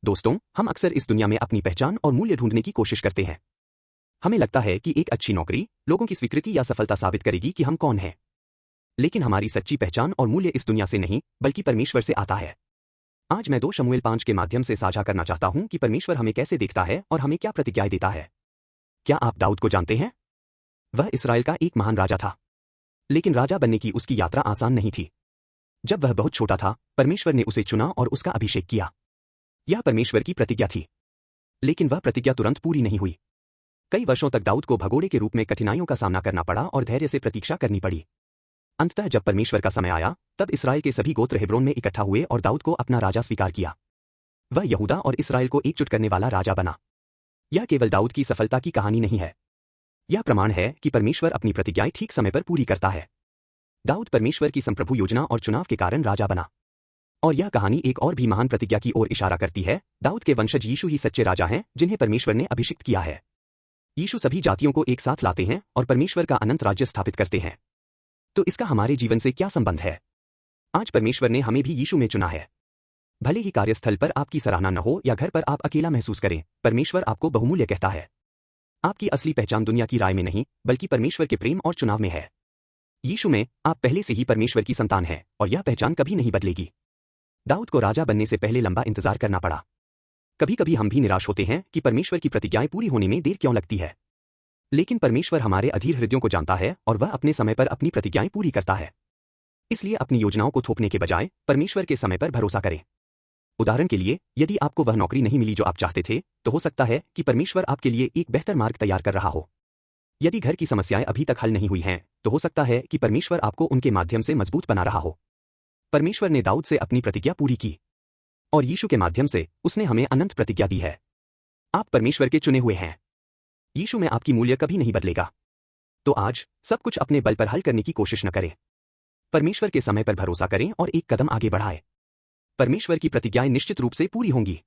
दोस्तों, हम अक्सर इस दुनिया में अपनी पहचान और मूल्य ढूंढने की कोशिश करते हैं। हमें लगता है कि एक अच्छी नौकरी लोगों की स्वीकृति या सफलता साबित करेगी कि हम कौन हैं। लेकिन हमारी सच्ची पहचान और मूल्य इस दुनिया से नहीं, बल्कि परमेश्वर से आता है। आज मैं 2 शमूएल 5 के माध्यम से साझा करना चाहता हूं कि परमेश्वर हमें कैसे देखता है और हमें क्या प्रतिज्ञाएं देता है। क्या आप दाऊद को जानते हैं? वह इसराइल का एक महान राजा था। लेकिन राजा बनने की उसकी यात्रा आसान नहीं थी। जब वह बहुत छोटा था, परमेश्वर ने उसे चुना और उसका अभिषेक किया। यह परमेश्वर की प्रतिज्ञा थी। लेकिन वह प्रतिज्ञा तुरंत पूरी नहीं हुई। कई वर्षों तक दाऊद को भगोड़े के रूप में कठिनाइयों का सामना करना पड़ा और धैर्य से प्रतीक्षा करनी पड़ी। अंततः जब परमेश्वर का समय आया, तब इसराइल के सभी गोत्र हेब्रोन में इकट्ठा हुए और दाऊद को अपना राजा स्वीकार किया। वह यहूदा और इसराइल को एकजुट करने वाला राजा बना। यह केवल दाऊद की सफलता की कहानी नहीं है। यह प्रमाण है कि परमेश्वर अपनी प्रतिज्ञाएं ठीक समय पर पूरी करता है। दाऊद परमेश्वर की संप्रभु योजना और चुनाव के कारण राजा बना। और यह कहानी एक और भी महान प्रतिज्ञा की ओर इशारा करती है। दाऊद के वंशज यीशु ही सच्चे राजा हैं, जिन्हें परमेश्वर ने अभिषिक्त किया है। यीशु सभी जातियों को एक साथ लाते हैं और परमेश्वर का अनंत राज्य स्थापित करते हैं। तो इसका हमारे जीवन से क्या संबंध है? आज परमेश्वर ने हमें भी यीशु में चुना है। भले ही कार्यस्थल पर आपकी सराहना न हो या घर पर आप अकेला महसूस करें, परमेश्वर आपको बहुमूल्य कहता है। आपकी असली पहचान दुनिया की राय में नहीं, बल्कि परमेश्वर के प्रेम और चुनाव में है। यीशु में आप पहले से ही परमेश्वर की संतान हैं और यह पहचान कभी नहीं बदलेगी। दाऊद को राजा बनने से पहले लंबा इंतजार करना पड़ा। कभी कभी हम भी निराश होते हैं कि परमेश्वर की प्रतिज्ञाएं पूरी होने में देर क्यों लगती है। लेकिन परमेश्वर हमारे अधीर हृदयों को जानता है और वह अपने समय पर अपनी प्रतिज्ञाएं पूरी करता है। इसलिए अपनी योजनाओं को थोपने के बजाय परमेश्वर के समय पर भरोसा करें। उदाहरण के लिए, यदि आपको वह नौकरी नहीं मिली जो आप चाहते थे, तो हो सकता है कि परमेश्वर आपके लिए एक बेहतर मार्ग तैयार कर रहा हो। यदि घर की समस्याएं अभी तक हल नहीं हुई हैं, तो हो सकता है कि परमेश्वर आपको उनके माध्यम से मजबूत बना रहा हो। परमेश्वर ने दाऊद से अपनी प्रतिज्ञा पूरी की और यीशु के माध्यम से उसने हमें अनंत प्रतिज्ञा दी है। आप परमेश्वर के चुने हुए हैं। यीशु में आपकी मूल्य कभी नहीं बदलेगा। तो आज सब कुछ अपने बल पर हल करने की कोशिश न करें। परमेश्वर के समय पर भरोसा करें और एक कदम आगे बढ़ाएं। परमेश्वर की प्रतिज्ञाएं निश्चित रूप से पूरी होंगी।